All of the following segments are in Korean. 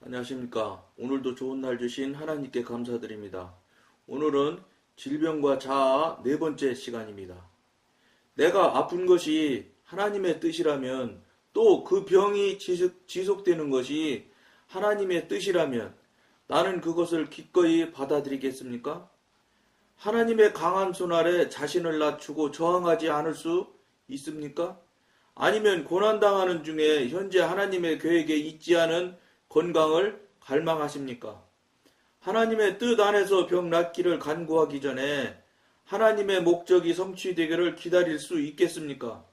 안녕하십니까. 오늘도 좋은 날 주신 하나님께 감사드립니다. 오늘은 질병과 자아 네 번째 시간입니다. 내가 아픈 것이 하나님의 뜻이라면 또 그 병이 지속되는 것이 하나님의 뜻이라면 나는 그것을 기꺼이 받아들이겠습니까? 하나님의 강한 손 아래 자신을 낮추고 저항하지 않을 수 있습니까? 아니면 고난당하는 중에 현재 하나님의 계획에 있지 않은 건강을 갈망하십니까? 하나님의 뜻 안에서 병 낫기를 간구하기 전에 하나님의 목적이 성취되기를 기다릴 수 있겠습니까?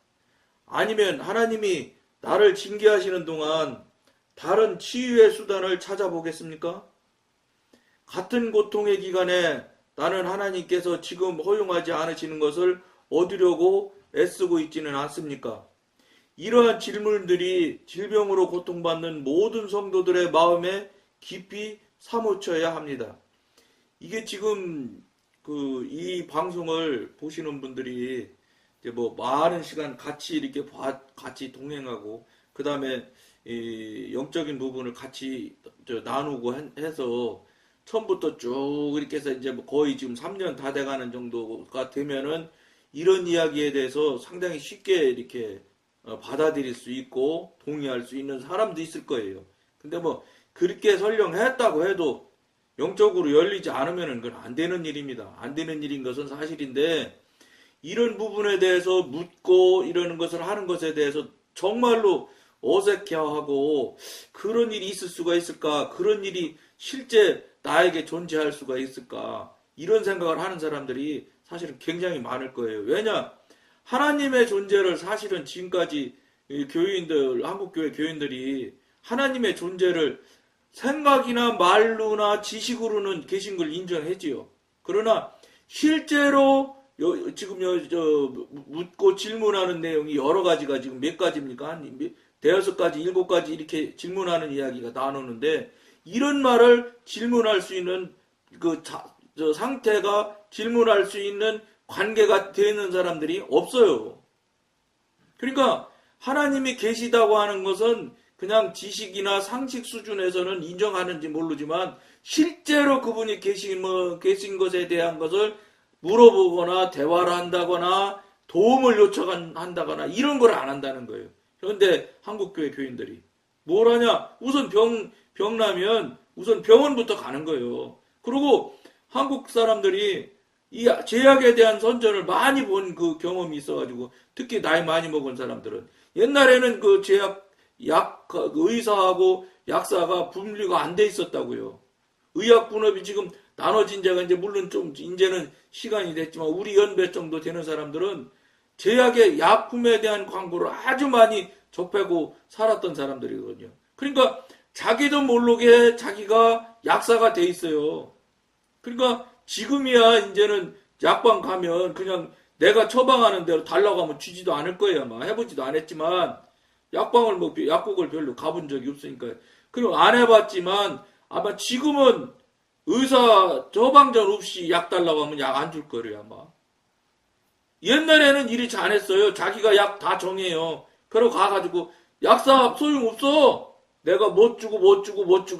아니면 하나님이 나를 징계하시는 동안 다른 치유의 수단을 찾아보겠습니까? 같은 고통의 기간에 나는 하나님께서 지금 허용하지 않으시는 것을 얻으려고 애쓰고 있지는 않습니까? 이러한 질문들이 질병으로 고통받는 모든 성도들의 마음에 깊이 사무쳐야 합니다. 이게 지금 이 방송을 보시는 분들이 이제 많은 시간 같이 이렇게 같이 동행하고 그 다음에 영적인 부분을 같이 나누고 해서 처음부터 쭉 이렇게 해서 이제 거의 지금 3년 다 돼가는 정도가 되면은 이런 이야기에 대해서 상당히 쉽게 이렇게 받아들일 수 있고 동의할 수 있는 사람도 있을 거예요. 근데 그렇게 설령 했다고 해도 영적으로 열리지 않으면 그건 안 되는 일입니다. 안 되는 일인 것은 사실인데 이런 부분에 대해서 묻고 이러는 것을 하는 것에 대해서 정말로 어색해하고 그런 일이 있을 수가 있을까? 그런 일이 실제 나에게 존재할 수가 있을까? 이런 생각을 하는 사람들이 사실은 굉장히 많을 거예요. 왜냐? 하나님의 존재를 사실은 지금까지 교인들, 한국교회 교인들이 하나님의 존재를 생각이나 말로나 지식으로는 계신 걸 인정했지요. 그러나 실제로 지금 묻고 질문하는 내용이 여러 가지가 지금 몇 가지입니까? 한 대여섯 가지, 일곱 가지 이렇게 질문하는 이야기가 나누는데 이런 말을 질문할 수 있는 상태가 질문할 수 있는 관계가 되는 사람들이 없어요. 그러니까 하나님이 계시다고 하는 것은 그냥 지식이나 상식 수준에서는 인정하는지 모르지만 실제로 그분이 계신 것에 대한 것을 물어보거나 대화를 한다거나 도움을 요청한다거나 이런 걸 안 한다는 거예요. 그런데 한국교회 교인들이 뭘 하냐? 우선 병 나면 우선 병원부터 가는 거예요. 그리고 한국 사람들이 이 제약에 대한 선전을 많이 본 그 경험이 있어가지고 특히 나이 많이 먹은 사람들은 옛날에는 그 제약 의사하고 약사가 분리가 안 돼 있었다고요. 의학 분업이 지금 나눠진 지가 이제 물론 좀 이제는 시간이 됐지만 우리 연배 정도 되는 사람들은 제약의 약품에 대한 광고를 아주 많이 접하고 살았던 사람들이거든요. 그러니까 자기도 모르게 자기가 약사가 돼 있어요. 그러니까 지금이야 이제는 약방 가면 그냥 내가 처방하는 대로 달라고 하면 주지도 않을 거예요. 아마 해보지도 않았지만 약방을 약국을 별로 가본 적이 없으니까 그리고 안 해봤지만 아마 지금은 의사 처방전 없이 약 달라고 하면 약 안 줄 거예요 아마. 옛날에는 이렇게 안 했어요. 자기가 약 다 정해요. 그러고 가가지고 약사 소용없어. 내가 못 주고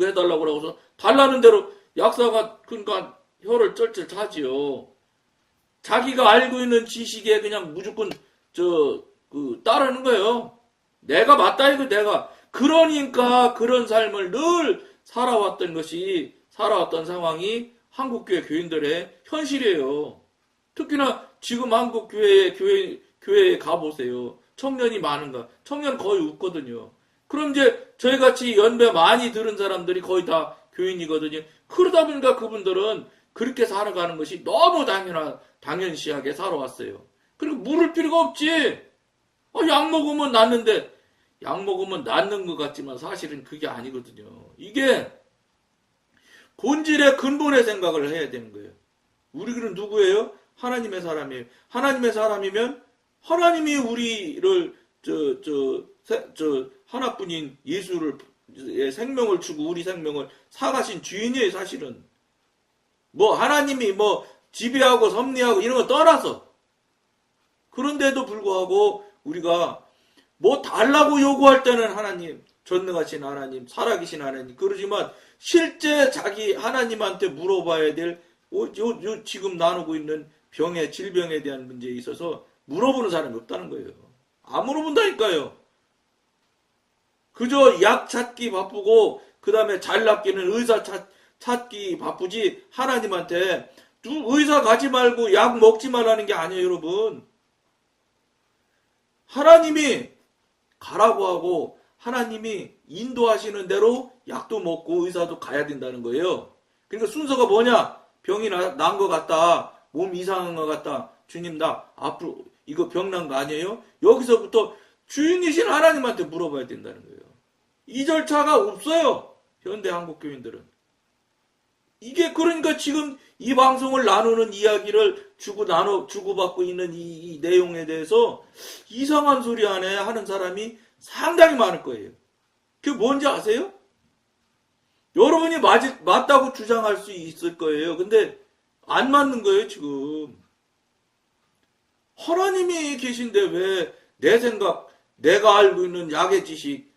해달라고 그러고서 달라는 대로 약사가 그러니까 혀를 쩔쩔 차지요. 자기가 알고 있는 지식에 그냥 무조건 따르는 거예요. 내가 맞다 이거 내가. 그러니까 그런 삶을 늘 살아왔던 상황이 한국교회 교인들의 현실이에요. 특히나 지금 한국교회에 가보세요. 청년이 많은가? 청년 거의 없거든요. 그럼 이제 저희같이 연배 많이 들은 사람들이 거의 다 교인이거든요. 그러다 보니까 그분들은 그렇게 살아가는 것이 너무 당연시하게 살아왔어요. 그리고 물을 필요가 없지. 약 먹으면 낫는데 약 먹으면 낫는 것 같지만 사실은 그게 아니거든요. 이게 본질의 근본의 생각을 해야 되는 거예요. 우리는 누구예요? 하나님의 사람이에요. 하나님의 사람이면 하나님이 우리를 하나뿐인 예수를 생명을 주고 우리 생명을 사가신 주인이에요. 사실은 하나님이 지배하고 섭리하고 이런 거 떠나서 그런데도 불구하고 우리가 달라고 요구할 때는 하나님 전능하신 하나님, 살아계신 하나님. 그러지만 실제 자기 하나님한테 물어봐야 될 지금 나누고 있는 병의 질병에 대한 문제에 있어서 물어보는 사람이 없다는 거예요. 안 물어본다니까요. 그저 약 찾기 바쁘고 그 다음에 잘 낫기는 의사 찾기 바쁘지 하나님한테 의사 가지 말고 약 먹지 말라는 게 아니에요, 여러분. 하나님이 가라고 하고 하나님이 인도하시는 대로 약도 먹고 의사도 가야 된다는 거예요. 그러니까 순서가 뭐냐? 병이 난 것 같다. 몸 이상한 것 같다. 주님 나 앞으로 이거 병 난 거 아니에요? 여기서부터 주인이신 하나님한테 물어봐야 된다는 거예요. 이 절차가 없어요. 현대 한국 교인들은. 이게 그러니까 지금 이 방송을 나누는 이야기를 주고받고 있는 이 내용에 대해서 이상한 소리 안에 하는 사람이 상당히 많을 거예요. 그게 뭔지 아세요? 여러분이 맞다고 주장할 수 있을 거예요. 근데 안 맞는 거예요, 지금. 하나님이 계신데 왜 내 생각, 내가 알고 있는 약의 지식,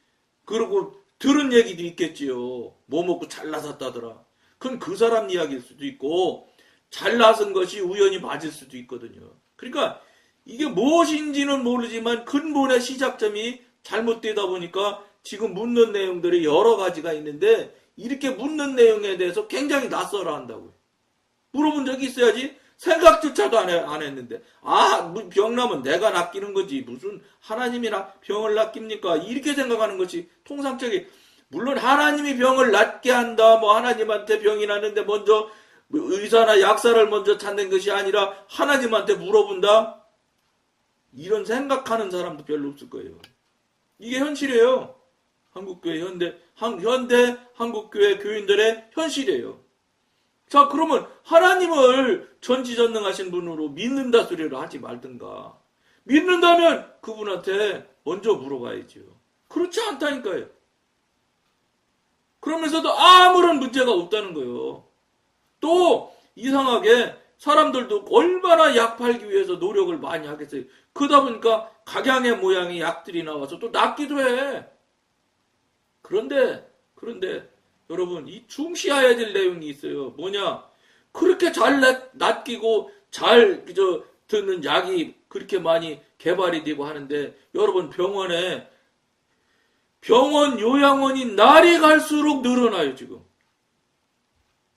그리고 들은 얘기도 있겠지요. 뭐 먹고 잘나섰다더라. 그건 그 사람 이야기일 수도 있고 잘나선 것이 우연히 맞을 수도 있거든요. 그러니까 이게 무엇인지는 모르지만 근본의 시작점이 잘못되다 보니까 지금 묻는 내용들이 여러 가지가 있는데 이렇게 묻는 내용에 대해서 굉장히 낯설어 한다고요. 물어본 적이 있어야지. 생각조차도 안 했는데 병나면 내가 낚이는 거지 무슨 하나님이나 병을 낚입니까? 이렇게 생각하는 것이 통상적인. 물론 하나님이 병을 낫게 한다, 뭐 하나님한테 병이 났는데 먼저 의사나 약사를 먼저 찾는 것이 아니라 하나님한테 물어본다? 이런 생각하는 사람도 별로 없을 거예요. 이게 현실이에요. 한국교회 현대 한국교회 교인들의 현실이에요. 자, 그러면 하나님을 전지전능하신 분으로 믿는다 소리를 하지 말든가. 믿는다면 그분한테 먼저 물어봐야죠. 그렇지 않다니까요. 그러면서도 아무런 문제가 없다는 거예요. 또 이상하게 사람들도 얼마나 약 팔기 위해서 노력을 많이 하겠어요. 그러다 보니까 각양의 모양의 약들이 나와서 또 낫기도 해. 그런데 여러분 이 중시해야 될 내용이 있어요. 뭐냐? 그렇게 잘 낫기고 잘 듣는 약이 그렇게 많이 개발이 되고 하는데 여러분 병원 요양원이 날이 갈수록 늘어나요. 지금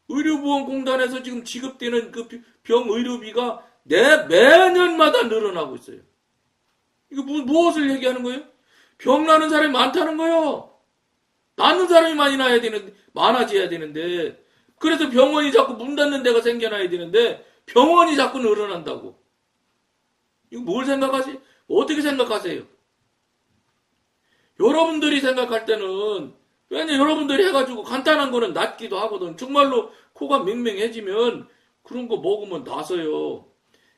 의료보험공단에서 지금 지급되는 그 병 의료비가 매년마다 늘어나고 있어요. 이거 무엇을 얘기하는 거예요? 병 나는 사람이 많다는 거예요. 낫는 사람이 많아져야 되는데 그래서 병원이 자꾸 문 닫는 데가 생겨나야 되는데 병원이 자꾸 늘어난다고. 이거 뭘 생각하세요? 어떻게 생각하세요? 여러분들이 생각할 때는 왜냐 여러분들이 해가지고 간단한 거는 낫기도 하거든. 정말로 코가 맹맹해지면 그런 거 먹으면 나서요.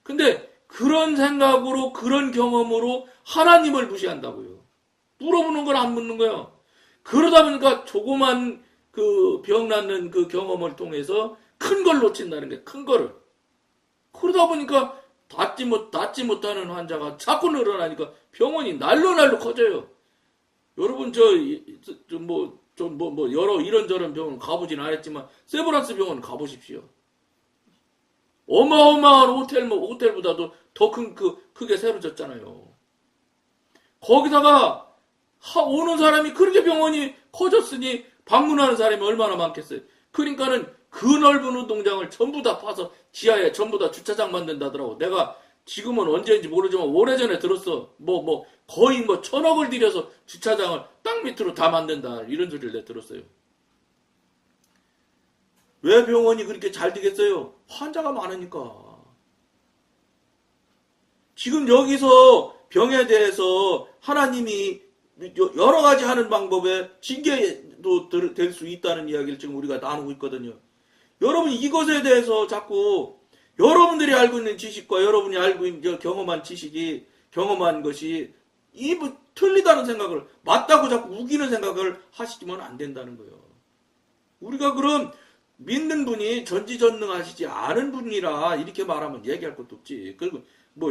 근데 그런 생각으로 그런 경험으로 하나님을 무시한다고요. 물어보는 걸 안 묻는 거야. 그러다 보니까 조그만 그 병 낫는 그 경험을 통해서 큰 걸 놓친다는 게 큰 거를. 그러다 보니까 낫지 못하는 환자가 자꾸 늘어나니까 병원이 날로 커져요. 여러분 여러 이런저런 병원 가보진 않았지만 세브란스 병원 가보십시오. 어마어마한 호텔보다도 더 크게 새로 졌잖아요. 거기다가 오는 사람이 그렇게 병원이 커졌으니 방문하는 사람이 얼마나 많겠어요. 그러니까는 그 넓은 운동장을 전부 다 파서 지하에 전부 다 주차장 만든다더라고. 내가 지금은 언제인지 모르지만 오래전에 들었어. 거의 1,000억을 들여서 주차장을 땅 밑으로 다 만든다. 이런 소리를 내가 들었어요. 왜 병원이 그렇게 잘 되겠어요? 환자가 많으니까. 지금 여기서 병에 대해서 하나님이 여러 가지 하는 방법에 징계도 될 수 있다는 이야기를 지금 우리가 나누고 있거든요. 여러분 이것에 대해서 자꾸 여러분들이 알고 있는 지식과 여러분이 알고 있는 경험한 것이 틀리다는 생각을 맞다고 자꾸 우기는 생각을 하시면 안 된다는 거예요. 우리가 그럼 믿는 분이 전지전능하시지 않은 분이라 이렇게 말하면 얘기할 것도 없지. 그리고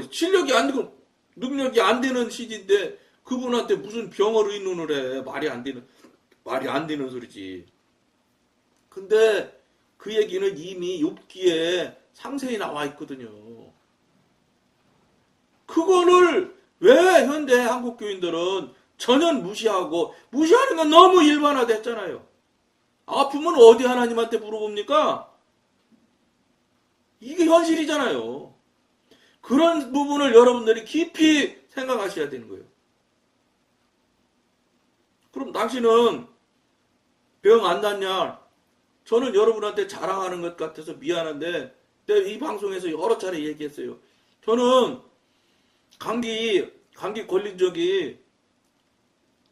실력이 안 되고 능력이 안 되는 시기인데 그분한테 무슨 병을 의논을 해. 말이 안 되는. 말이 안 되는 소리지. 근데 그 얘기는 이미 욥기에 상세히 나와 있거든요. 그거를 왜 현대 한국 교인들은 전혀 무시하는 건 너무 일반화됐잖아요. 아프면 어디 하나님한테 물어봅니까? 이게 현실이잖아요. 그런 부분을 여러분들이 깊이 생각하셔야 되는 거예요. 그럼 당신은 병 안 났냐? 저는 여러분한테 자랑하는 것 같아서 미안한데 내가 이 방송에서 여러 차례 얘기했어요. 저는 감기 걸린 적이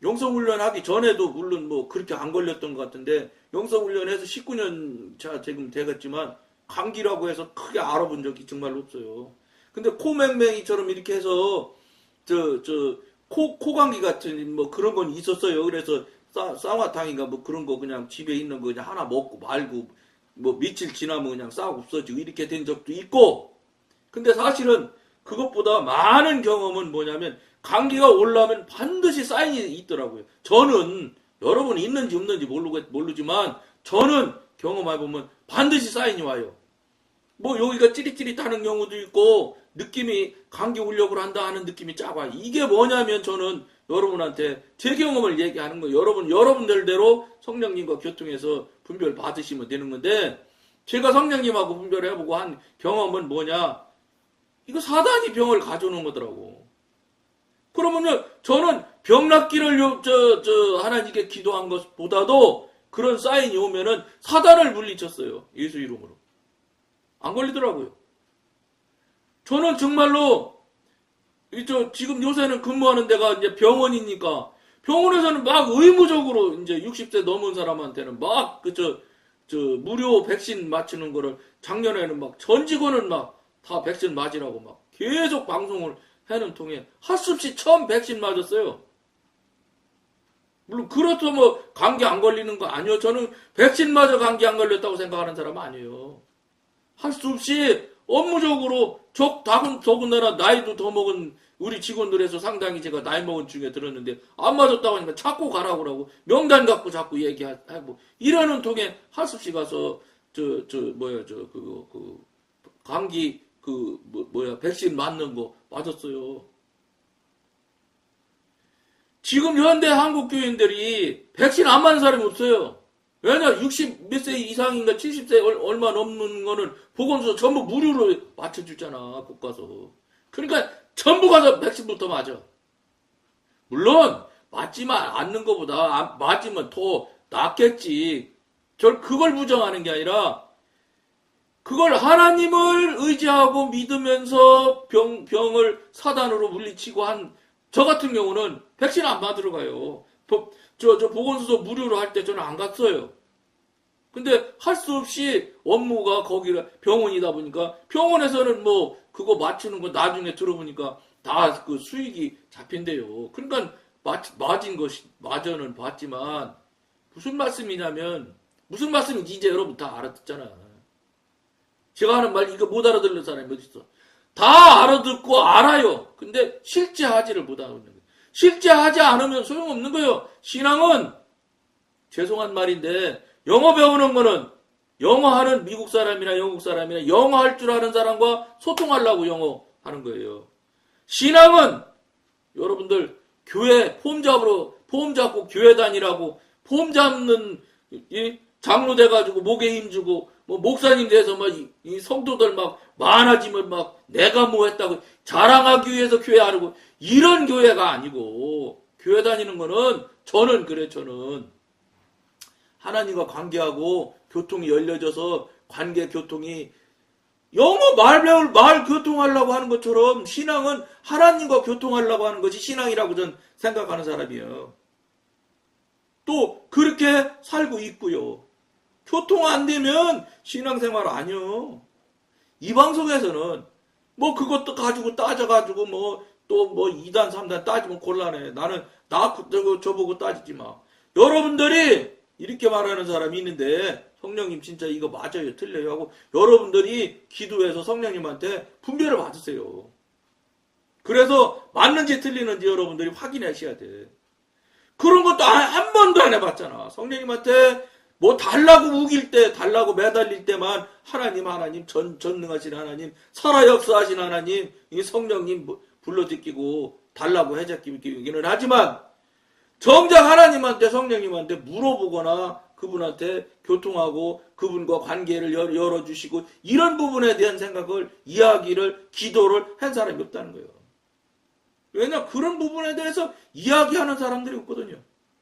영성훈련 하기 전에도 물론 뭐 그렇게 안 걸렸던 것 같은데 영성훈련해서 19년 차 지금 되겠지만 감기라고 해서 크게 알아본 적이 정말 없어요. 근데 코맹맹이처럼 이렇게 해서 코감기 같은 뭐 그런 건 있었어요. 그래서 쌍화탕인가 뭐 그런 거 그냥 집에 있는 거 그냥 하나 먹고 말고 뭐 며칠 지나면 그냥 싹 없어지고 이렇게 된 적도 있고. 근데 사실은 그것보다 많은 경험은 뭐냐면 감기가 올라오면 반드시 사인이 있더라고요. 저는 여러분 있는지 없는지 모르지만 저는 경험해보면 반드시 사인이 와요. 뭐 여기가 찌릿찌릿하는 경우도 있고 느낌이 감기 오려고 한다 하는 느낌이 작아. 이게 뭐냐면 저는 여러분한테 제 경험을 얘기하는 거예요. 여러분들대로 성령님과 교통해서 분별 받으시면 되는 건데 제가 성령님하고 분별해보고 한 경험은 뭐냐? 이거 사단이 병을 가져오는 거더라고. 그러면요, 저는 병 낫기를 하나님께 기도한 것보다도 그런 사인이 오면은 사단을 물리쳤어요. 예수 이름으로. 안 걸리더라고요. 저는 정말로, 지금 요새는 근무하는 데가 이제 병원이니까, 병원에서는 막 의무적으로 이제 60세 넘은 사람한테는 막, 무료 백신 맞추는 거를 작년에는 막 전 직원은 막 다 백신 맞으라고 막 계속 방송을 해는 통에 할 수 없이 처음 백신 맞았어요. 물론 그렇다고 뭐 감기 안 걸리는 거 아니에요. 저는 백신 맞아 감기 안 걸렸다고 생각하는 사람 아니에요. 할 수 없이 업무적으로 더군다나 나이도 더 먹은 우리 직원들에서 상당히 제가 나이 먹은 중에 들었는데 안 맞았다고 하니까 자꾸 가라고 하고 명단 갖고 자꾸 얘기하고 이러는 통에 할 수 없이 가서 감기 백신 맞는 거 맞았어요. 지금 현대 한국 교인들이 백신 안 맞는 사람이 없어요. 왜냐 60 몇 세 이상인가 70세 얼마 넘는 거는 보건소 전부 무료로 맞춰주잖아 국가서. 그러니까 전부 가서 백신부터 맞아. 물론 맞지만 않는 것보다 맞으면 더 낫겠지. 그걸 부정하는 게 아니라 그걸 하나님을 의지하고 믿으면서 병을 사단으로 물리치고 한 저 같은 경우는 백신 안 맞으러 가요. 보건소서 무료로 할 때 저는 안 갔어요. 근데 할 수 없이 업무가 거기가 병원이다 보니까 병원에서는 뭐 그거 맞추는 거 나중에 들어보니까 다 그 수익이 잡힌대요. 그러니까 맞아는 봤지만 무슨 말씀인지 이제 여러분 다 알아듣잖아. 제가 하는 말 이거 못 알아듣는 사람이 어디 있어? 다 알아듣고 알아요. 근데 실제 하지를 못하고 있는 거예요. 실제 하지 않으면 소용없는 거예요. 신앙은 죄송한 말인데 영어 배우는 거는 영어 하는 미국 사람이나 영국 사람이나 영어 할 줄 아는 사람과 소통하려고 영어 하는 거예요. 신앙은 여러분들 교회 폼 잡고 교회 다니라고 폼 잡는 장로 돼가지고 목에 힘주고 뭐 목사님 돼서 막 이 성도들 막 많아지면 막 내가 뭐 했다고 자랑하기 위해서 교회 하려고 이런 교회가 아니고 교회 다니는 거는 저는 하나님과 관계하고 교통이 열려져서 관계 교통이 영어 말 교통하려고 하는 것처럼 신앙은 하나님과 교통하려고 하는 것이 신앙이라고 저는 생각하는 사람이에요. 또 그렇게 살고 있고요. 교통 안 되면 신앙생활 아니요. 이 방송에서는 뭐 그것도 가지고 따져가지고 뭐 또 뭐 2단 3단 따지면 곤란해. 나는 저보고 따지지 마. 여러분들이 이렇게 말하는 사람이 있는데 성령님 진짜 이거 맞아요 틀려요 하고 여러분들이 기도해서 성령님한테 분별을 받으세요. 그래서 맞는지 틀리는지 여러분들이 확인하셔야 돼. 그런 것도 한 번도 안 해봤잖아. 성령님한테 뭐 달라고 우길 때, 달라고 매달릴 때만 하나님, 전능하신 하나님, 살아 역사하신 하나님, 이 성령님 불러듣기고 달라고 해잡기는 하지만 정작 하나님한테, 성령님한테 물어보거나 그분한테 교통하고 그분과 관계를 열어주시고 이런 부분에 대한 생각을, 이야기를, 기도를 한 사람이 없다는 거예요. 왜냐, 그런 부분에 대해서 이야기하는 사람들이 없거든요.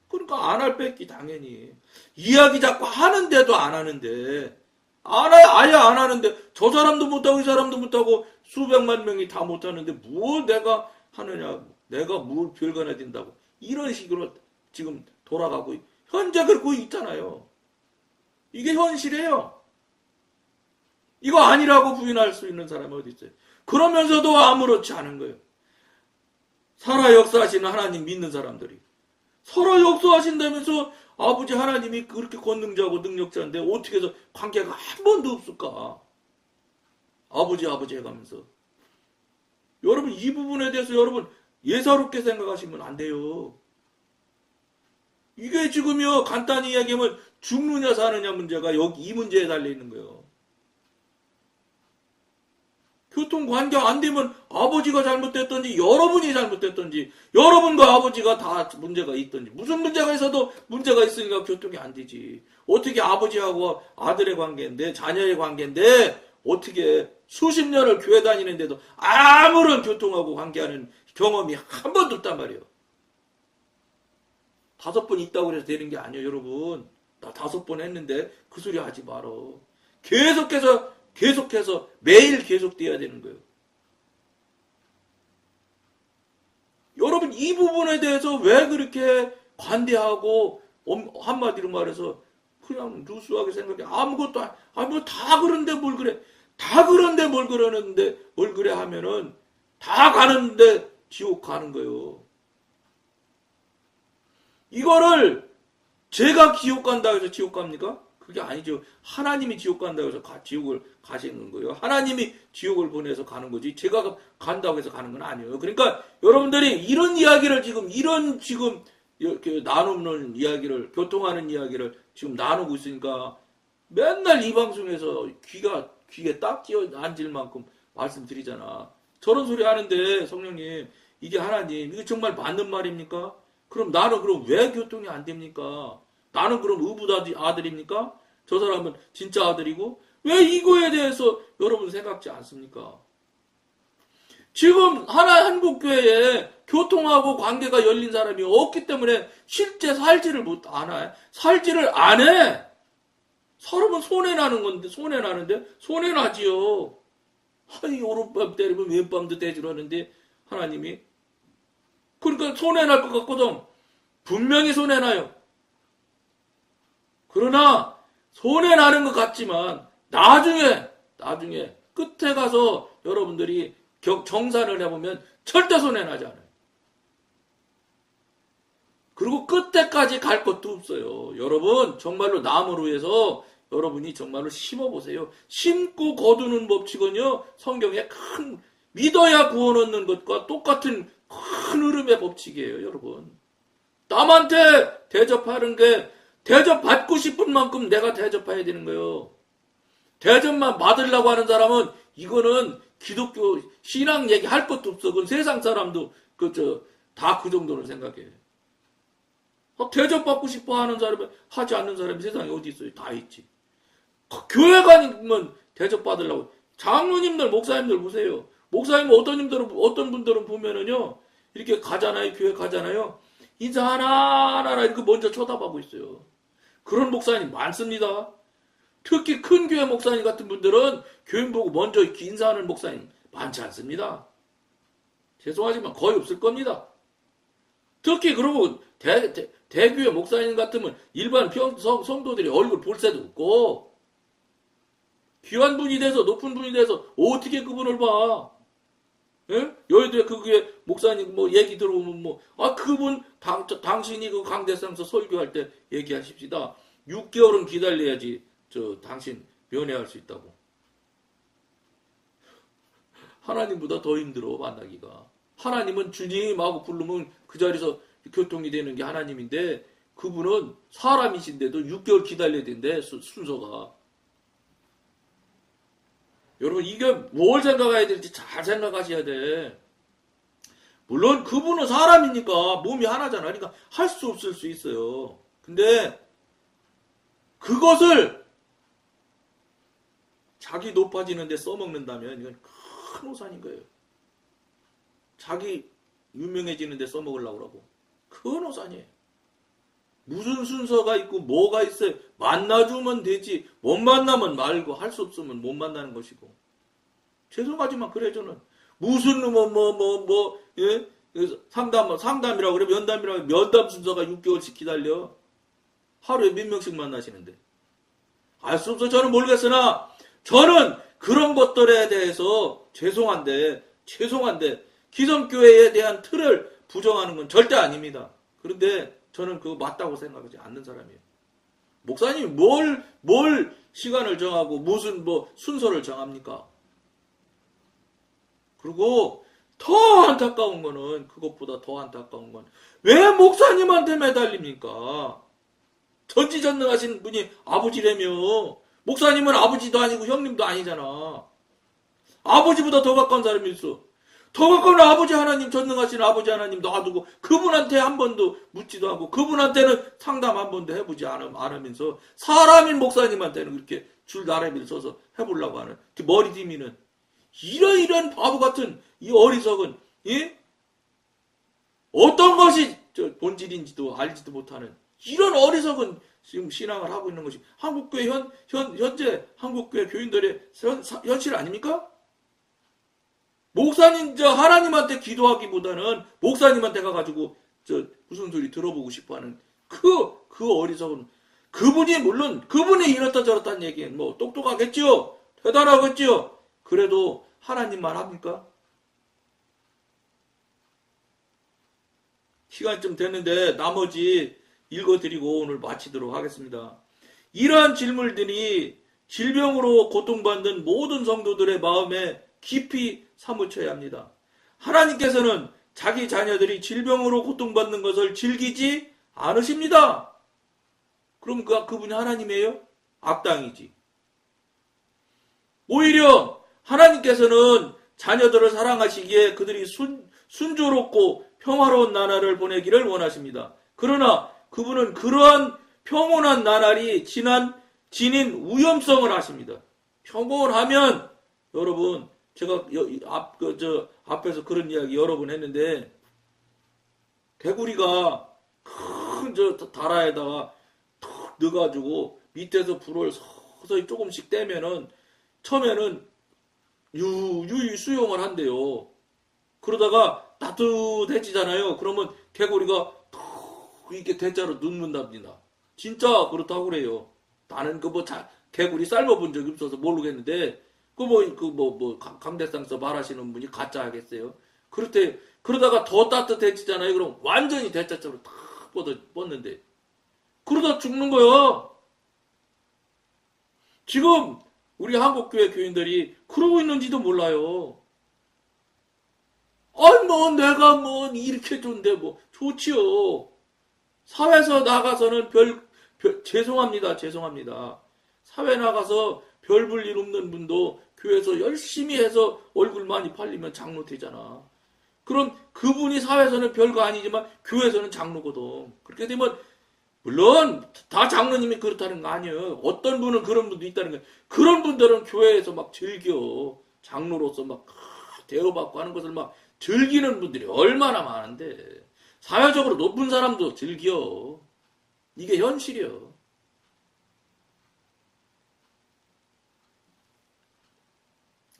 그러니까 안 할 뺏기 당연히. 이야기 자꾸 하는데도 안 하는데, 아예 안 하는데, 저 사람도 못하고 이 사람도 못하고 수백만 명이 다 못하는데 뭘 내가 하느냐, 내가 뭘 별거나 된다고. 이런 식으로 지금 돌아가고, 현재 그러고 있잖아요. 이게 현실이에요. 이거 아니라고 부인할 수 있는 사람이 어디 있어요. 그러면서도 아무렇지 않은 거예요. 살아 역사하시는 하나님 믿는 사람들이. 살아 역사하신다면서 아버지 하나님이 그렇게 권능자고 능력자인데 어떻게 해서 관계가 한 번도 없을까? 아버지 해가면서. 여러분, 이 부분에 대해서 여러분 예사롭게 생각하시면 안 돼요. 이게 지금요, 간단히 이야기하면 죽느냐 사느냐 문제가 여기 이 문제에 달려있는 거예요. 교통관계 안 되면 아버지가 잘못됐던지 여러분이 잘못됐던지 여러분과 아버지가 다 문제가 있던지 무슨 문제가 있어도 문제가 있으니까 교통이 안 되지. 어떻게 아버지하고 아들의 관계인데 자녀의 관계인데 어떻게 수십 년을 교회 다니는데도 아무런 교통하고 관계하는 경험이 한 번도 없단 말이에요. 5번 있다고 해서 되는 게 아니에요, 여러분. 나 5번 했는데 그 소리 하지 말어. 계속해서 매일 계속돼야 되는 거예요. 여러분, 이 부분에 대해서 왜 그렇게 관대하고 한마디로 말해서 그냥 루스하게 생각해. 아무것도 뭐 다 그런데 뭘 그래. 다 그런데 뭘 그러는데 뭘 그래 하면은 다 가는데 지옥 가는 거예요. 이거를 제가 지옥 간다 해서 지옥 갑니까? 그게 아니죠. 하나님이 지옥 간다고 해서 지옥을 가시는 거예요. 하나님이 지옥을 보내서 가는 거지. 제가 간다고 해서 가는 건 아니에요. 그러니까 여러분들이 이런 이야기를 지금 이렇게 나누는 이야기를, 교통하는 이야기를 지금 나누고 있으니까 맨날 이 방송에서 귀에 딱 끼어 앉을 만큼 말씀드리잖아. 저런 소리 하는데 성령님, 이게 하나님, 이게 정말 맞는 말입니까? 그럼 나는 왜 교통이 안 됩니까? 나는 그럼 의붓 아들입니까? 저 사람은 진짜 아들이고? 왜 이거에 대해서 여러분 생각지 않습니까? 지금 한국교회에 교통하고 관계가 열린 사람이 없기 때문에 실제 살지를 안 해. 살지를 안 해. 사람은 손해나는 건데, 손해나지요. 오른밤 때리면 왼밤도 떼주라는데, 하나님이. 그러니까 손해날 것 같거든. 분명히 손해나요. 그러나 손해나는 것 같지만 나중에 끝에 가서 여러분들이 정산을 해보면 절대 손해나지 않아요. 그리고 끝에까지 갈 것도 없어요. 여러분, 정말로 남을 위해서 여러분이 정말로 심어보세요. 심고 거두는 법칙은요, 성경에 믿어야 구원 얻는 것과 똑같은 큰 흐름의 법칙이에요, 여러분. 남한테 대접하는 게 대접받고 싶은 만큼 내가 대접해야 되는 거예요. 대접만 받으려고 하는 사람은 이거는 기독교 신앙 얘기 할 것도 없어. 그건 세상 사람도 다 그 정도로 생각해. 대접받고 싶어 하는 사람은 하지 않는 사람이 세상에 어디 있어요? 다 있지. 교회 가면 대접받으려고. 장로님들, 목사님들 보세요. 목사님 어떤 분들은 보면은요, 이렇게 가잖아요. 교회 가잖아요. 인사 하나하나 이렇게 먼저 쳐다보고 있어요. 그런 목사님 많습니다. 특히 큰 교회 목사님 같은 분들은 교인 보고 먼저 인사하는 목사님 많지 않습니다. 죄송하지만 거의 없을 겁니다. 특히 그러고 대교회 목사님 같으면 일반 성도들이 얼굴 볼 새도 없고 귀한 분이 돼서 높은 분이 돼서 어떻게 그분을 봐. 예? 여의도에 그 교회 목사님 얘기 들어보면 그분 당신이 그 강대상서 설교할 때 얘기하십시다. 6개월은 기다려야지 당신 면회할 수 있다고. 하나님보다 더 힘들어 만나기가. 하나님은 주님하고 부르면 그 자리에서 교통이 되는 게 하나님인데 그분은 사람이신데도 6개월 기다려야 된대, 순서가. 여러분, 이게 뭘 생각해야 될지 잘 생각하셔야 돼. 물론 그분은 사람이니까 몸이 하나잖아. 그러니까 할 수 없을 수 있어요. 근데 그것을 자기 높아지는데 써먹는다면 이건 큰 오산인 거예요. 자기 유명해지는데 써먹으려고 그러고 큰 오산이에요. 무슨 순서가 있고 뭐가 있어요. 만나주면 되지. 못 만나면 말고 할 수 없으면 못 만나는 것이고. 죄송하지만 그래 저는 무슨 예? 상담이라고 그래 면담이라고 면담 순서가 6개월씩 기다려. 하루에 몇 명씩 만나시는데. 알 수 없어 저는 모르겠으나 저는 그런 것들에 대해서 죄송한데 기성교회에 대한 틀을 부정하는 건 절대 아닙니다. 그런데 저는 그거 맞다고 생각하지 않는 사람이에요. 목사님이 뭘 시간을 정하고 무슨 순서를 정합니까? 그리고 더 안타까운 거는 그것보다 더 안타까운 건 왜 목사님한테 매달립니까? 전지전능하신 분이 아버지라며. 목사님은 아버지도 아니고 형님도 아니잖아. 아버지보다 더 가까운 사람이 있어. 더 가까운 아버지 하나님, 전능하신 아버지 하나님 놔두고 그분한테 한 번도 묻지도 않고 그분한테는 상담 한 번도 해보지 않으면서 사람인 목사님한테는 그렇게 줄다리미를 써서 해보려고 하는 그 머리 디미는 이런 바보 같은 이 어리석은 어떤 것이 본질인지도 알지도 못하는 이런 어리석은 지금 신앙을 하고 있는 것이 한국교회 현재 한국교회 교인들의 현실 아닙니까? 목사님 하나님한테 기도하기보다는 목사님한테 가가지고 무슨 소리 들어보고 싶어하는 그 어리석은 물론 그분이 이렇다 저렇다는 얘기는 똑똑하겠지요, 대단하겠지요. 그래도 하나님만 합니까? 시간이 좀 됐는데 나머지 읽어드리고 오늘 마치도록 하겠습니다. 이러한 질문들이 질병으로 고통받는 모든 성도들의 마음에 깊이 사무쳐야 합니다. 하나님께서는 자기 자녀들이 질병으로 고통받는 것을 즐기지 않으십니다. 그럼 그분이 하나님이에요? 악당이지. 오히려 하나님께서는 자녀들을 사랑하시기에 그들이 순조롭고 평화로운 나날을 보내기를 원하십니다. 그러나 그분은 그러한 평온한 나날이 지닌 위험성을 아십니다. 평온하면 여러분 제가 앞에서 그런 이야기 여러 번 했는데 개구리가 큰 다라에다가 툭 넣어가지고 밑에서 불을 서서히 조금씩 떼면은 처음에는 유유히 수용을 한대요. 그러다가 따뜻해지잖아요. 그러면 개구리가 툭 이렇게 대자로 눕는답니다. 진짜 그렇다고 그래요. 나는 개구리 삶아본 적이 없어서 모르겠는데 강대상서 말하시는 분이 가짜 하겠어요. 그러다가 더 따뜻해지잖아요. 그럼 완전히 대자처럼 탁 뻗는데 그러다 죽는 거야. 지금 우리 한국교회 교인들이 그러고 있는지도 몰라요. 내가 이렇게 좋은데 좋지요. 사회에서 나가서는 죄송합니다. 사회 나가서 별 볼 일 없는 분도 교회에서 열심히 해서 얼굴 많이 팔리면 장로 되잖아. 그럼 그분이 사회에서는 별거 아니지만 교회에서는 장로거든. 그렇게 되면 물론 다 장로님이 그렇다는 거 아니에요. 어떤 분은 그런 분도 있다는 거예요. 그런 분들은 교회에서 막 즐겨. 장로로서 막 대우받고 하는 것을 막 즐기는 분들이 얼마나 많은데 사회적으로 높은 사람도 즐겨. 이게 현실이요.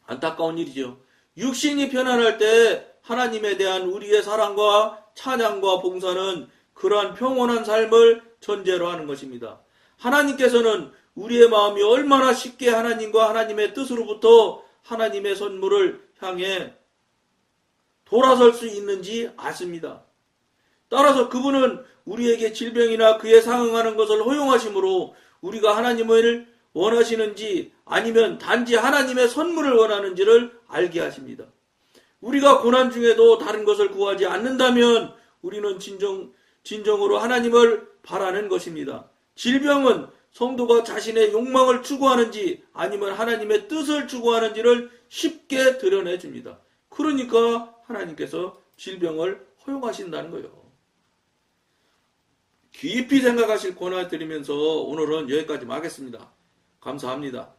안타까운 일이죠. 육신이 편안할 때 하나님에 대한 우리의 사랑과 찬양과 봉사는 그러한 평온한 삶을 전제로 하는 것입니다. 하나님께서는 우리의 마음이 얼마나 쉽게 하나님과 하나님의 뜻으로부터 하나님의 선물을 향해 돌아설 수 있는지 아십니다. 따라서 그분은 우리에게 질병이나 그에 상응하는 것을 허용하심으로 우리가 하나님을 원하시는지 아니면 단지 하나님의 선물을 원하는지를 알게 하십니다. 우리가 고난 중에도 다른 것을 구하지 않는다면 우리는 진정으로 하나님을 바라는 것입니다. 질병은 성도가 자신의 욕망을 추구하는지 아니면 하나님의 뜻을 추구하는지를 쉽게 드러내 줍니다. 그러니까 하나님께서 질병을 허용하신다는 거예요. 깊이 생각하실 권한 드리면서 오늘은 여기까지 하겠습니다. 감사합니다.